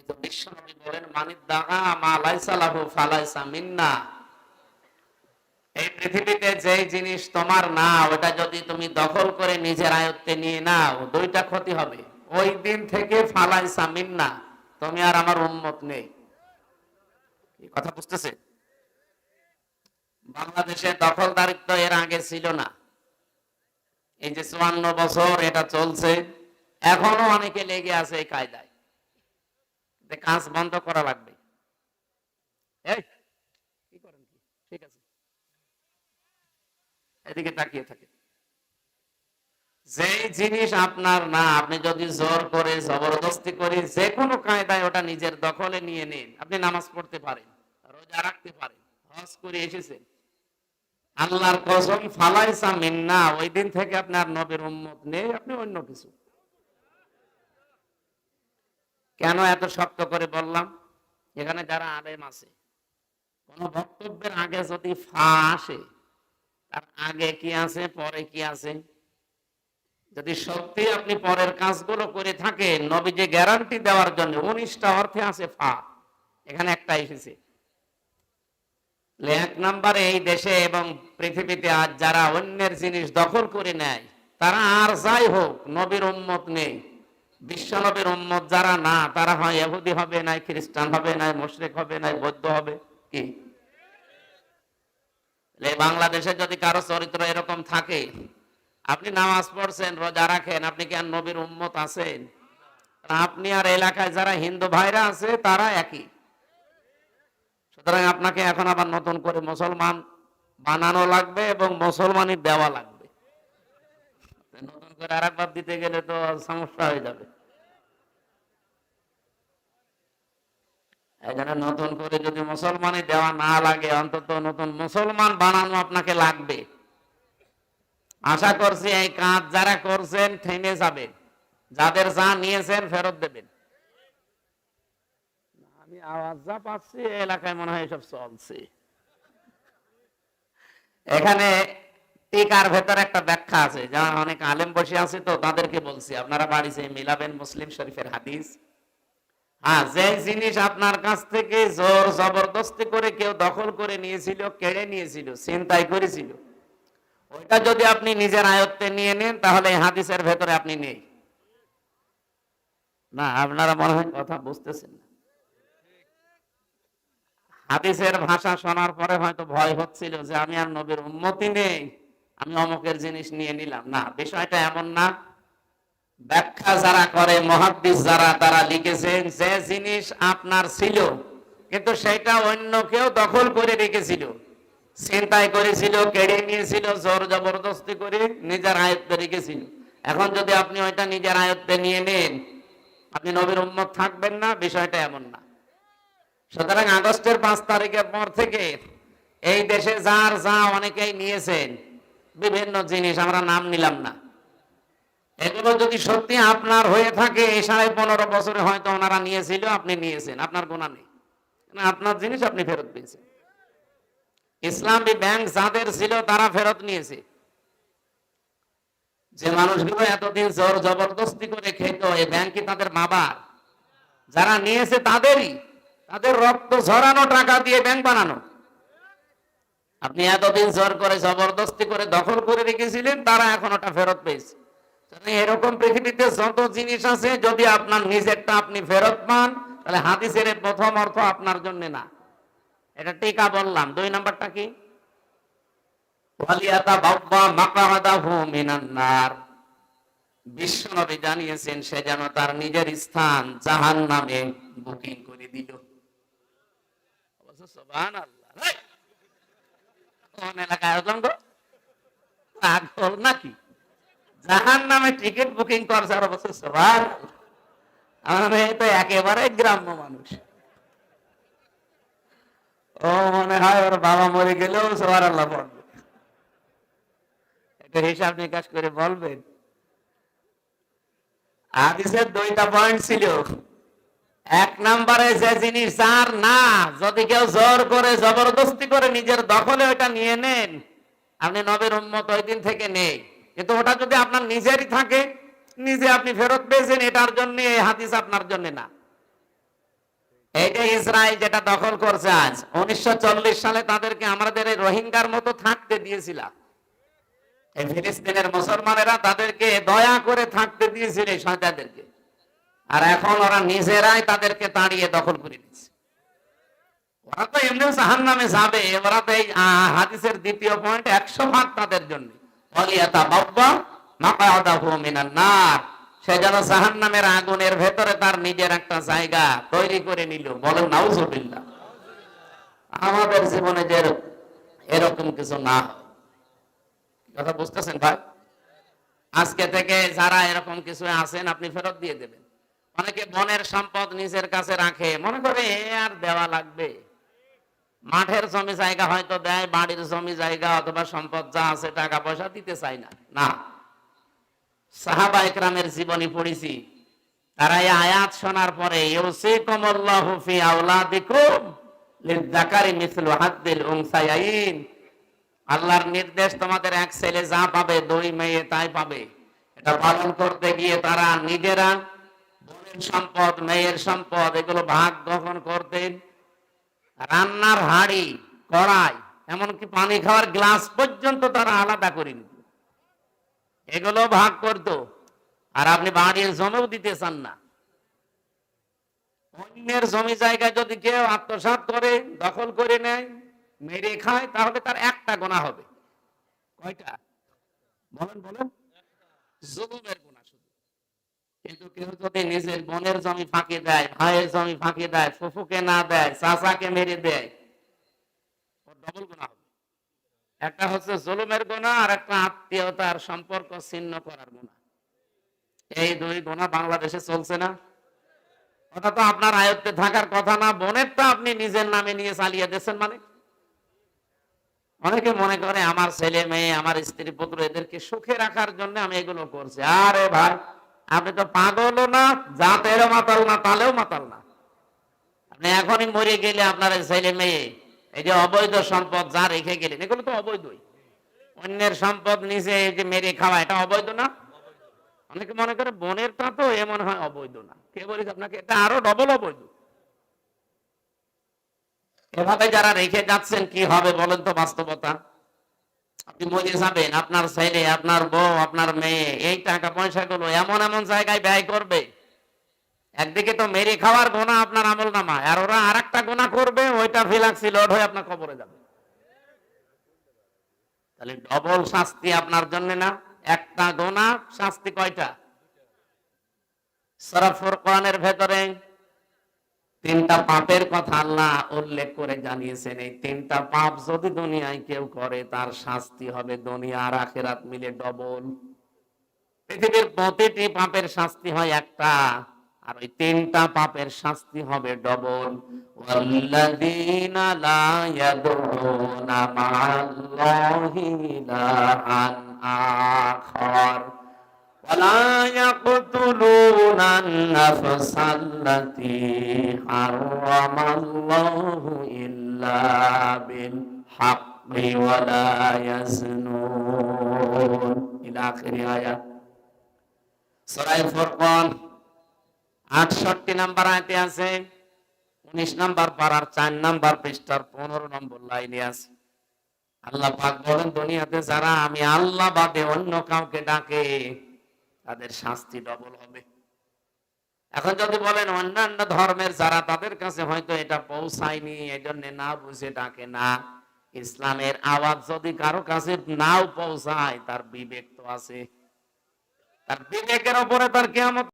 তো বিশ্বনবী বলেন, মানিদ দাগা মা লাইসা লাহু ফালাইসা মিন্না। এই পৃথিবীতে যেই জিনিস তোমার না, ওটা যদি তুমি দখল করে নিজের আয়ত্তে নিয়ে নাও, দুইটা ক্ষতি হবে। ওই দিন থেকে ফালাইসা মিন্না, তুমি আর আমার উম্মত নেই। এই কথা বুঝতেছে? বাংলাদেশে দখলদারিত্ব এর আগে ছিল না। এই যে ৫৪ বছর এটা চলছে, এখনো অনেকে লেগে আছে এই কায়দায়। কাজ বন্ধ করা লাগবে। এই কি করেন কি? ঠিক আছে, এদিকে তাকিয়ে থাকে। যে জিনিস আপনার না, আপনি যদি জোর করে জবরদস্তি করে যে কোনো কায়দায় ওটা নিজের দখলে নিয়ে নিন, আপনি নামাজ পড়তে পারেন, রোজা রাখতে পারেন, হজ করে এসেছেন, আল্লাহর কসম ফালাইসা মিন্না, ওই দিন থেকে আপনার নবীর উম্মত নেই, আপনি অন্য কিছু। কেন এত শক্ত করে বললাম? এখানে যারা আলেম আছে, কোন বক্তব্যের আগে যদি ফা আসে, তার আগে কি আছে পরে কি আছে, যদি সত্যি আপনি পরের কাজগুলো করে থাকেন, নবী যে গ্যারান্টি দেওয়ার জন্য ১৯টা অর্থে আছে ফা, এখানে একটা এসেছে। এক নম্বরে, এই দেশে এবং পৃথিবীতে আজ যারা অন্যের জিনিস দখল করে নেয়, তারা আর যাই হোক নবীর উম্মত নেই। বিশ্ব নবীর উম্মত যারা না, তারা হয় ইহুদি হবে, নাই খ্রিস্টান হবে, নাই মুশরিক হবে, নাই বৌদ্ধ হবে। কি বাংলাদেশে যদি কারো চরিত্র এরকম থাকে, আপনি নামাজ পড়ছেন, রোজা রাখেন, আপনি কি আর নবীর উম্মত আছেন? আপনি আর এলাকায় যারা হিন্দু ভাইরা আছে তারা একই। সুতরাং আপনাকে এখন আবার নতুন করে মুসলমান বানানো লাগবে এবং মুসলমানই দেওয়া লাগবে। নতুন করে আরেকবার দিতে গেলে তো সমস্যা হয়ে যাবে। এখানে নতুন করে যদি মুসলমানই দেওয়া না লাগে, অন্তত নতুন মুসলমান বানানো আপনাকে লাগবে। আশা করছি এই কাজ যারা করছেন থেমে যাবে, যাদের যা নিয়েছেন ফেরত দেবেন। আমি আওয়াজ যা পাচ্ছি এলাকায় মনে হয় এসব চলছে। এখানে টিকার ভেতর একটা ব্যাখ্যা আছে, যারা অনেক আলেম বসে আছে তো তাদেরকে বলছি, আপনারা বাড়িতে মিলাবেন মুসলিম শরীফের হাদিস। হ্যাঁ, যে জিনিস আপনার কাছ থেকে জোর জবরদস্তি করে কেউ দখল করে নিয়েছিল, কেড়ে নিয়েছিল, ছিনতাই করেছিল, ওইটা যদি আপনি নিজের আয়ত্তে নিয়ে নেন, তাহলে এই হাদিসের ভেতরে আপনি নেই। না, আপনারা মনে হয় কথা বুঝতেছেন না। হাদিসের ভাষা শোনার পরে হয়তো ভয় হচ্ছিল যে আমি আর নবীর উম্মতি নেই, আমি অমুকের জিনিস নিয়ে নিলাম। না, বিষয়টা এমন না। ব্যাখ্যা যারা করে, মুহাদ্দিস যারা, তারা লিখেছেন যে জিনিস আপনার ছিল কিন্তু সেটা অন্য কেউ দখল করে রেখেছিল, ছিনতাই করেছিল, কেড়ে নিয়েছিল, জোর জবরদস্তি করে নিজের আয়ত্তে রেখেছিল, এখন যদি আপনি ওইটা নিজের আয়ত্তে নিয়ে নেন, আপনি নবীর উম্মত থাকবেন না। বিষয়টা এমন না। সুতরাং আগস্টের ৫ তারিখের পর থেকে এই দেশে যার যা অনেকেই নিয়েছেন বিভিন্ন জিনিস, আমরা নাম নিলাম না, এগুলো যদি সত্যি আপনার হয়ে থাকে, ১৫.৫ বছরে হয়তো ওনারা নিয়েছিল, আপনি নিয়েছেন, আপনার গুনাহ নেই, আপনার জিনিস আপনি ফেরত পেয়েছেন। ইসলামী ব্যাংক যাদের ছিল তারা ফেরত নিয়েছে। যে মানুষগুলো এতদিন জোর জবরদস্তি করে খেত, এই ব্যাংক কি তাদের বাবা? যারা নিয়েছে তাদেরই, তাদের রক্ত ঝরানো টাকা দিয়ে ব্যাংক বানানো। আপনি এতদিন জোর করে জবরদস্তি করে দখল করে রেখেছিলেন, তারা এখন ওটা ফেরত পেয়েছে। এরকম পৃথিবীতে যত জিনিস আছে, যদি আপনার নিজেরটা আপনি ফেরত পান, তাহলে হাদিসের প্রথম অর্থ আপনার জন্য না। এটা টিকা বললাম। ২ নাম্বারটা কি? বিশ্বনবী জানিয়েছেন সে যেন তার নিজের স্থান জাহান্নামে বুকিং করে দিল। সুবহানাল্লাহ। কোন এলাকায় আসলাম গো? পাগল নাকি? জাহান্নামে টিকিট বুকিং করছে আর বলছে সুবহানাল্লাহ। আমি তো একেবারে গ্রাম্য মানুষ। ও মনে হয় ওর বাবা মরে গেলেও সুবহানাল্লাহ পড়বে। একটা হিসাব নিকাশ করে বলবেন। হাদিসের ২টা পয়েন্ট ছিল। ১ নম্বরে, যে জিনিস যার না, যদি কেউ জোর করে জবরদস্তি করে নিজের দখলে ওটা নিয়ে নেন, আপনি নবীর উম্মত ওই দিন থেকে নেই। কিন্তু ওটা যদি আপনার নিজেরই থাকে, নিজে আপনি ফেরত পেয়েছেন, এটার জন্য এই হাদিস আপনার জন্য না। এই যে ইসরায়েল যেটা দখল করছে আজ, 1940 সালে তাদেরকে আমাদের এই রোহিঙ্গার মতো থাকতে দিয়েছিলাম। এই ফিলিস্তিনের মুসলমানেরা তাদেরকে দয়া করে থাকতে দিয়েছিল এই শয়তানদেরকে, আর এখন ওরা নিজেরাই তাদেরকে তাড়িয়ে দখল করে নিচ্ছে। ওরা তো এমনি জাহান্নামে যাবে, ওরা তো এই হাদিসের দ্বিতীয় পয়েন্ট 100 ভাগ তাদের জন্য। সে যেন জাহান্নামের আগুনের ভেতরে তার নিজের একটা জায়গা তৈরি করে নিল। বলেন নাউজুবিল্লাহ। আমাদের জীবনে যে এরকম কিছু না হয়, কথা বুঝতেছেন ভাই? আজকে থেকে যারা এরকম কিছু আছেন আপনি ফেরত দিয়ে দেবেন। অনেকে বনের সম্পদ নিজের কাছে রাখে, মনে করে এ আর দেওয়া লাগবে। মাঠের জমি জায়গা হয়তো দেয়, বাড়ির জমি জায়গা অথবা সম্পদ যা আছে টাকা পয়সা দিতে চায় না। না, সাহাবা ইকরামের জীবনী পড়েছি, তারা এই আয়াত শোনার পরে ইউসিকুমুল্লাহু ফি আওলাদিকুম লিযযাকারি মিসলু হাদ্দিল উনসায়াইন, আল্লাহর নির্দেশ তোমাদের এক ছেলে যা পাবে দুই মেয়ে তাই পাবে। এটা পালন করতে গিয়ে তারা নিজেরা বোনের সম্পদ মেয়ের সম্পদ এগুলো ভাগ গ্রহণ করতেন। রান্নার হাঁড়ি কড়াই এমনকি পানি খাওয়ার গ্লাস পর্যন্ত তারা আলাদা করে নিত, এগুলো ভাগ করত। আর আপনি বাড়ির জমিও দিতে চান না। অন্যের জমি জায়গায় যদি কেউ আত্মসাৎ করে দখল করে নেয় মেরে খায় তাহলে তার একটা গুনাহ হবে। কয়টা? বলেন বলেন। জুলুমের গুনাহ শুধু। কিন্তু কেউ যদি নিজের বোনের জমি ফাঁকি দেয়, ভাইয়ের জমি ফাঁকি দেয়, ফুফুকে না দেয়, চাচাকে মেরে দেয়, ওর ডবল গুনাহ হবে। একটা হচ্ছে জুলুমের গুনাহ আর একটা আত্মীয়তার সম্পর্ক ছিন্ন করার গুনাহ। এই দুই গুনাহ বাংলাদেশে চলছে না। ওটা তো আপনার আয়ত্তে থাকার কথা না। বোনেরটা আপনি নিজের নামে নিয়ে চালিয়ে দিচ্ছেন। মানে অনেকে মনে করে আমার ছেলে মেয়ে আমার স্ত্রী পুত্র এদেরকে সুখে রাখার জন্য আমি এগুলো করছি। আরে ভাই, আপনি তো পাগলও না, জাতেরও মাতাল না, তালেও মাতাল না। আপনি এখনই মরে গেলে আপনার ছেলে মেয়ে এই যে অবৈধ সম্পদ যা রেখে গেলেন এগুলো তো অবৈধই। অন্যের সম্পদ নিজে এই যে মেরে খাওয়া এটা অবৈধ না? অনেকে মনে করে বোনেরটা তো এমন হয় অবৈধ না। কে বলিস আপনাকে? এটা আরো ডবল অবৈধ। এভাবে যারা রেখে যাচ্ছেন কি হবে বলেন তো? বাস্তবতা, আপনি মরে যাবেন, আপনার ছেলে আপনার বউ আপনার মেয়ে এই টাকা পয়সাগুলো এমন এমন জায়গায় ব্যয় করবে, একদিকে তো মেরে খাওয়ার গোনা আপনার আমল নামা, আর ওরা আর একটা গোনা করবে, ওইটা ফিলাক্সি লোড হয়ে আপনার কবরে যাবে। তাহলে ডবল শাস্তি আপনার জন্য না? একটা গোনা শাস্তি কয়টা? সূরা ফুরকানের ভেতরে তিনটা পাপের কথা আল্লাহ উল্লেখ করে জানিয়েছেন। এই তিনটা পাপ যদি দুনিয়ায় কেউ করে তার শাস্তি হবে দুনিয়া আর আখিরাত মিলে ডবল। পৃথিবীর প্রতিটি পাপের শাস্তি হয় একটা, আর ওই তিনটা পাপের শাস্তি হবে ডবল। ওয়াল্লাযীনা লা ইয়াদউনা মা'আল্লাহি ইলাহান আখার ওয়ালা ইয়াকতুলুনা আন-নাফসাল্লাতী হারামাল্লাহু ইল্লা বিল হাক্কি ওয়ালা ইয়াজনুন ইলা আখির আয়াত। সূরা ফুরকান 68 নম্বর আয়াতে আছে, 19 নম্বর পারার 4 নম্বর পৃষ্ঠার 15 নম্বর লাইনে আছে। আল্লাহ পাক বলেন, দুনিয়াতে যারা আমি আল্লাহ বাদে অন্য কাউকে ডাকে তাদের শাস্তি ডবল হবে। এখন যদি বলেন অন্যান্য ধর্মের যারা, তাদের কাছে হয়তো এটা পৌঁছায়নি এজন্য না বুঝে ডাকে না। ইসলামের আওয়াজ যদি কারো কাছে নাও পৌঁছায় তার বিবেক তো আছে, তার বিবেকের উপরে তার কিয়ামত